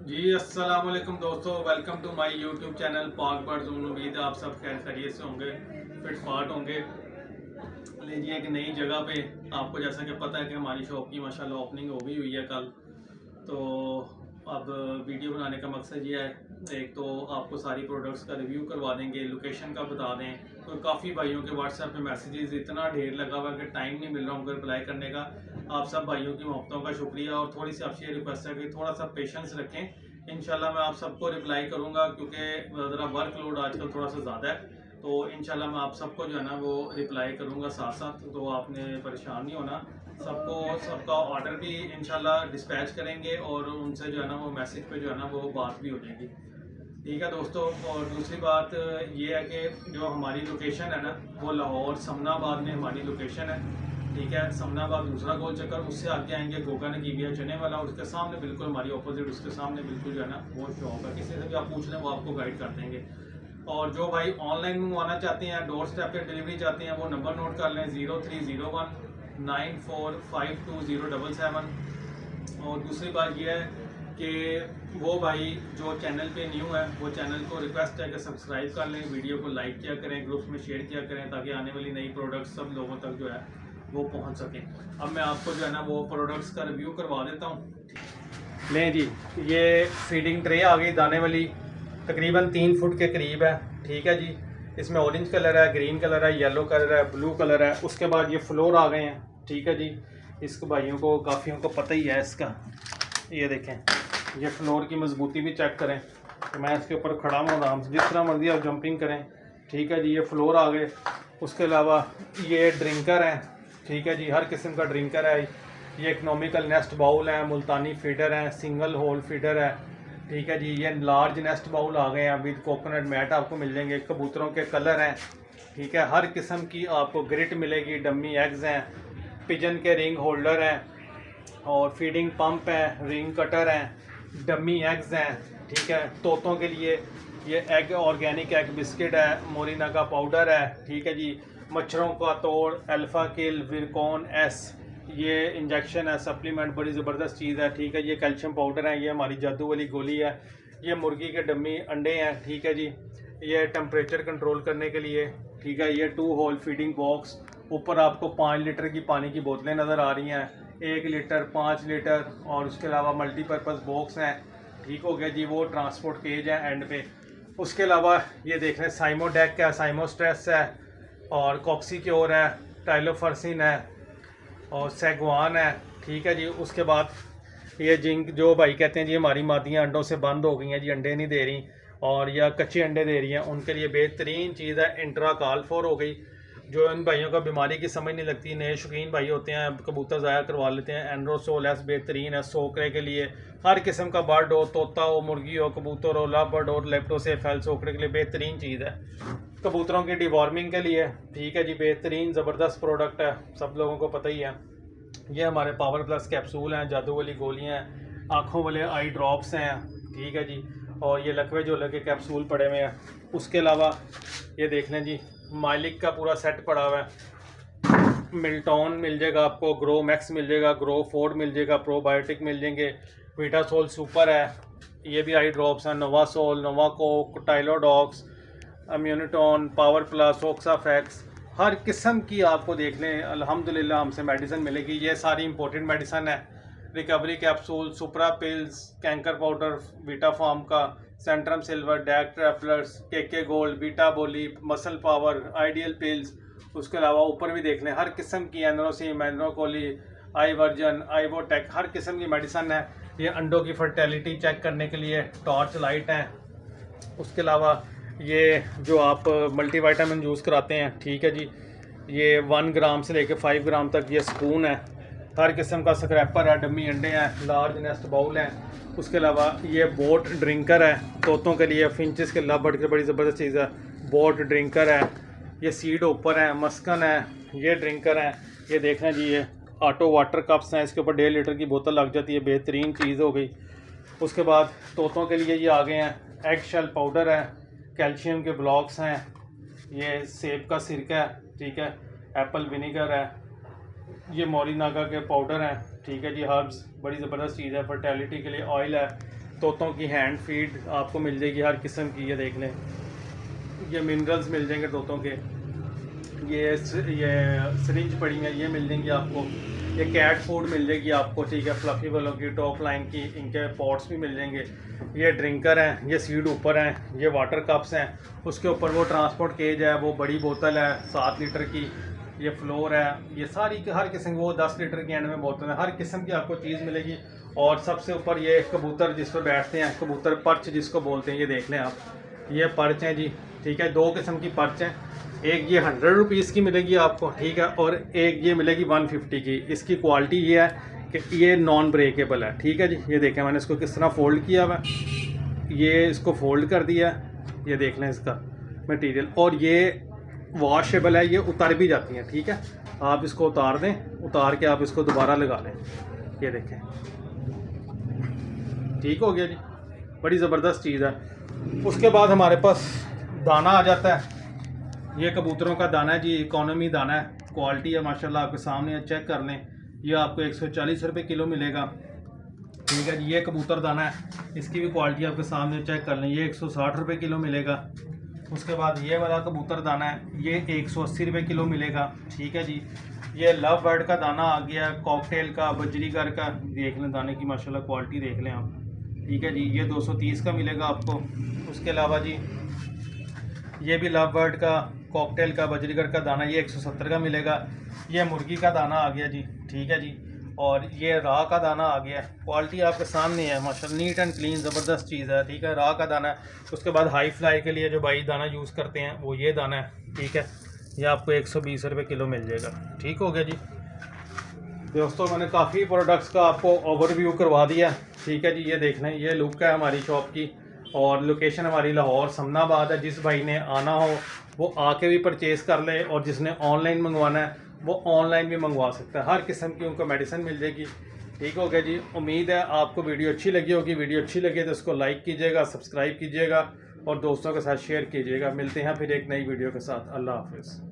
जी अस्सलाम वालेकुम दोस्तों, welcome to my YouTube channel Pak birds. उम्मीद है आप सब खैर खैरियत से होंगे, फिट फाट होंगे। ले जी एक नई जगह पे आपको जैसा कि पता है कि हमारी शॉप की माशाल्लाह ओपनिंग हो गई हुई है कल। तो अब वीडियो बनाने का मकसद ये है, एक तो आपको सारी प्रोडक्ट्स का रिव्यू करवा देंगे, लोकेशन का बता दें। तो काफ़ी भाइयों के व्हाट्सएप पे मैसेजेस इतना ढेर लगा हुआ है कि टाइम नहीं मिल रहा उनको रिप्लाई करने का। आप सब भाइयों की मोहब्बतों का शुक्रिया और थोड़ी सी आपसे ये रिक्वेस्ट है कि थोड़ा सा पेशेंस रखें। इंशाल्लाह मैं आप सबको रिप्लाई करूँगा क्योंकि ज़रा वर्कलोड आजकल थोड़ा सा ज़्यादा है। तो इंशाल्लाह मैं आप सबको जो है ना वो रिप्लाई करूँगा साथ साथ, तो आपने परेशान नहीं होना। सबका ऑर्डर भी इंशाल्लाह डिस्पैच करेंगे और उनसे जो है ना वो मैसेज पे जो है ना वो बात भी हो जाएगी। ठीक है दोस्तों। और दूसरी बात ये है कि जो हमारी लोकेशन है ना वो लाहौर समनाबाद में हमारी लोकेशन है। ठीक है, समनाबाद दूसरा गोल चक्कर, उससे आगे आएंगे गोगा नगीबिया चने वाला, उसके सामने बिल्कुल हमारी ऑपोजिट उसके सामने बिल्कुल जो है ना वो शॉप है। किसी से भी आप पूछ लें वो आपको गाइड कर देंगे। और जो भाई ऑनलाइन मंगवाना चाहते हैं, डोर स्टेप पे डिलीवरी चाहते हैं, वो नंबर नोट कर लें 0301945207। और दूसरी बात यह है कि वो भाई जो चैनल पे न्यू है वो चैनल को रिक्वेस्ट है कि सब्सक्राइब कर लें, वीडियो को लाइक किया करें, ग्रुप्स में शेयर किया करें ताकि आने वाली नई प्रोडक्ट्स सब लोगों तक जो है वो पहुंच सकें। अब मैं आपको जो है ना वो प्रोडक्ट्स का रिव्यू करवा देता हूँ। लें जी, ये फीडिंग ट्रे आ गई दाने वाली, तकरीबन 3 फुट के करीब है। ठीक है जी, इसमें ऑरेंज कलर है, ग्रीन कलर है, येलो कलर है, ब्लू कलर है। उसके बाद ये फ्लोर आ गए हैं। ठीक है जी, इसको भाइयों को काफ़ियों को पता ही है इसका। ये देखें, ये फ्लोर की मजबूती भी चेक करें। तो मैं इसके ऊपर खड़ा हूँ आराम से, जिस तरह मर्जी आप जंपिंग करें। ठीक है जी, ये फ्लोर आ गए। उसके अलावा ये ड्रिंकर है। ठीक है जी, हर किस्म का ड्रिंकर है। ये इकनॉमिकल नेस्ट बाउल है, मुल्तानी फीडर है, सिंगल होल फीडर है। ठीक है जी, ये लार्ज नेस्ट बाउल आ गए हैं, विद कोकोनट मैट आपको मिल जाएंगे। कबूतरों के कलर हैं। ठीक है, हर किस्म की आपको ग्रिट मिलेगी, डमी एग्स हैं, पिजन के रिंग होल्डर हैं, और फीडिंग पंप है, रिंग कटर हैं, डमी एग्स हैं। ठीक है, तोतों के लिए ये एग ऑर्गेनिक एग बिस्किट है, मोरिना का पाउडर है। ठीक है जी, मच्छरों का तोड़, अल्फ़ा किल, विरकॉन एस, ये इंजेक्शन है, सप्लीमेंट, बड़ी ज़बरदस्त चीज़ है। ठीक है, ये कैल्शियम पाउडर है, ये हमारी जादू वाली गोली है। ये मुर्गी के डमी अंडे हैं। ठीक है जी, ये टेम्परेचर कंट्रोल करने के लिए। ठीक है, ये 2 होल फीडिंग बॉक्स। ऊपर आपको 5 लीटर की पानी की बोतलें नज़र आ रही हैं, 1 लीटर, 5 लीटर, और उसके अलावा मल्टीपर्पज़ बॉक्स हैं। ठीक हो गया जी, वो ट्रांसपोर्ट केज है एंड पे। उसके अलावा ये देख रहे हैं साइमो डेक है, साइमो स्ट्रेस है, और कॉक्सी क्योर है, टाइलोफर्सिन है, और सैगवान है। ठीक है जी, उसके बाद ये जिंक, जो भाई कहते हैं जी हमारी मादियाँ अंडों से बंद हो गई हैं जी, अंडे नहीं दे रही और या कच्चे अंडे दे रही हैं, उनके लिए बेहतरीन चीज़ है इंट्रा काल4 हो गई। जो इन भाइयों का बीमारी की समझ नहीं लगती, नए शौकीन भाई होते हैं, कबूतर ज़ाया करवा लेते हैं, एंड्रोसोल एस बेहतरीन है सोकरे के लिए। हर किस्म का बर्ड हो, तोता हो, मुर्गी हो, कबूतर हो, लव बर्ड हो, लेप्टोसेफेल सोकरे के लिए बेहतरीन चीज़ है। कबूतरों की डिवॉर्मिंग के लिए। ठीक है जी, बेहतरीन ज़बरदस्त प्रोडक्ट है, सब लोगों को पता ही है। ये हमारे पावर प्लस कैप्सूल हैं, जादू वाली गोलियाँ हैं, आँखों वाले आई ड्रॉप्स हैं। ठीक है जी, और ये लकवे झोले के कैप्सूल पड़े हुए हैं। उसके अलावा ये देख लें जी, मालिक का पूरा सेट पड़ा हुआ है। मिल्टॉन मिल जाएगा आपको, ग्रो मैक्स मिल जाएगा, ग्रो फोर्ड मिल जाएगा, प्रोबायोटिक मिल जाएंगे, वीटासोल सुपर है, ये भी आई ड्रॉप्स हैं, नोवासोल, नोवाकोक, टाइलोडॉक्स, इम्यूनिटॉन, पावर प्लस, ओक्साफैक्स, हर किस्म की आपको देख लें अल्हम्दुलिल्लाह हमसे मेडिसिन मिलेगी। ये सारी इंपॉर्टेंट मेडिसिन है। रिकवरी कैप्सूल, सुपरा पिल्स, कैंकर पाउडर, वीटा फार्म का, सेंट्रम सिल्वर, डैक ट्रैपलर्स, के गोल्ड, वीटा बोली, मसल पावर, आइडियल पिल्स। उसके अलावा ऊपर भी देख लें हर किस्म की एनरोसिम, एनरोकोली, आई वर्जन, आईवोटेक, हर किस्म की मेडिसिन है। ये अंडों की फर्टेलिटी चेक करने के लिए टॉर्च लाइट है। उसके अलावा ये जो आप मल्टीविटामिन यूज़ कराते हैं, ठीक है जी, ये 1 ग्राम से लेकर 5 ग्राम तक ये स्पून है। हर किस्म का स्क्रैपर है, डमी अंडे हैं, लार्ज नेस्ट बाउल हैं। उसके अलावा ये बोट ड्रिंकर है, तोतों के लिए, फिंचेस के लव बर्ड की बड़ी ज़बरदस्त चीज़ है, बोट ड्रिंकर है। ये सीड ऊपर है, मस्कन है, ये ड्रिंकर है। ये देखें जी, ये ऑटो वाटर कप्स हैं, इसके ऊपर 1.5 लीटर की बोतल लग जाती है, बेहतरीन चीज़ हो गई। उसके बाद तोतों के लिए ये आ गए हैं, एग शेल पाउडर है, कैल्शियम के ब्लॉक्स हैं, ये सेब का सिरका है, ठीक है, एप्पल विनीगर है, ये मोरिनागा के पाउडर हैं। ठीक है जी, हर्ब्स, बड़ी ज़बरदस्त चीज़ है। फर्टेलिटी के लिए ऑयल है, तोतों की हैंड फीड आपको मिल जाएगी हर किस्म की, ये देख लें, ये मिनरल्स मिल जाएंगे तोतों के, ये सिरिंज पड़ी हैं ये मिल जाएंगी आपको, ये कैट फूड मिल जाएगी आपको, ठीक है, फ्लफ़ी वालों की, टॉप लाइन की, इनके पॉट्स भी मिल जाएंगे, ये ड्रिंकर हैं, ये सीड ऊपर हैं, ये वाटर कप्स हैं, उसके ऊपर वो ट्रांसपोर्ट केज है, वो बड़ी बोतल है 7 लीटर की, ये फ्लोर है, ये सारी हर किस्म की, वो 10 लीटर की एंड में बोतल है, हर किस्म की आपको चीज़ मिलेगी। और सबसे ऊपर ये कबूतर जिस पर बैठते हैं, कबूतर पर्च जिसको बोलते हैं, ये देख लें आप, ये पर्च हैं जी, ठीक है, 2 किस्म की पर्च हैं, एक ये 100 रुपीज़ की मिलेगी आपको, ठीक है, और एक ये मिलेगी 150 की। इसकी क्वालिटी ये है कि ये नॉन ब्रेकेबल है, ठीक है जी। ये देखें मैंने इसको किस तरह फ़ोल्ड किया हुआ, ये इसको फ़ोल्ड कर दिया, ये देख लें इसका मटेरियल, और ये वॉशेबल है, ये उतर भी जाती हैं, ठीक है, आप इसको उतार दें, उतार के आप इसको दोबारा लगा लें, ये देखें, ठीक हो गया जी, बड़ी ज़बरदस्त चीज़ है। उसके बाद हमारे पास दाना आ जाता है, ये कबूतरों का दाना है जी, इकोनॉमी दाना है, क्वालिटी है माशाल्लाह, आपके सामने है, चेक कर लें, ये आपको 140 रुपये किलो मिलेगा, ठीक है जी। ये कबूतर दाना है, इसकी भी क्वालिटी आपके सामने चेक कर लें, ये 160 रुपये किलो मिलेगा। उसके बाद ये वाला कबूतर दाना है, ये 180 रुपये किलो मिलेगा, ठीक है जी। ये लव बर्ड का दाना आ गया, कॉकटेल का, बजरीगर का, देख लें दाने की माशाल्लाह क्वालिटी देख लें आप, ठीक है जी, ये 230 का मिलेगा आपको। उसके अलावा जी ये भी लव बर्ड का, कॉकटेल का, बजरीगर का दाना, ये 170 का मिलेगा। ये मुर्गी का दाना आ गया जी, ठीक है जी, और ये राह का दाना आ गया, क्वालिटी आपके सामने है माशाल्लाह, नीट एंड क्लीन, ज़बरदस्त चीज़ है, ठीक है, राह का दाना है। उसके बाद हाई फ्लाई के लिए जो भाई दाना यूज़ करते हैं वो ये दाना है, ठीक है, ये आपको 120 रुपये किलो मिल जाएगा, ठीक हो गया जी। दोस्तों मैंने काफ़ी प्रोडक्ट्स का आपको ओवरव्यू करवा दिया, ठीक है जी। ये देख लें, ये लुक है हमारी शॉप की, और लोकेशन हमारी लाहौर समनाबाद है। जिस भाई ने आना हो वो आके भी परचेज़ कर ले, और जिसने ऑनलाइन मंगवाना है वो ऑनलाइन भी मंगवा सकता है, हर किस्म की उनको मेडिसिन मिल जाएगी, ठीक हो गया जी। उम्मीद है आपको वीडियो अच्छी लगी होगी, वीडियो अच्छी लगे तो इसको लाइक कीजिएगा, सब्सक्राइब कीजिएगा और दोस्तों के साथ शेयर कीजिएगा। मिलते हैं फिर एक नई वीडियो के साथ, अल्लाह हाफिज़।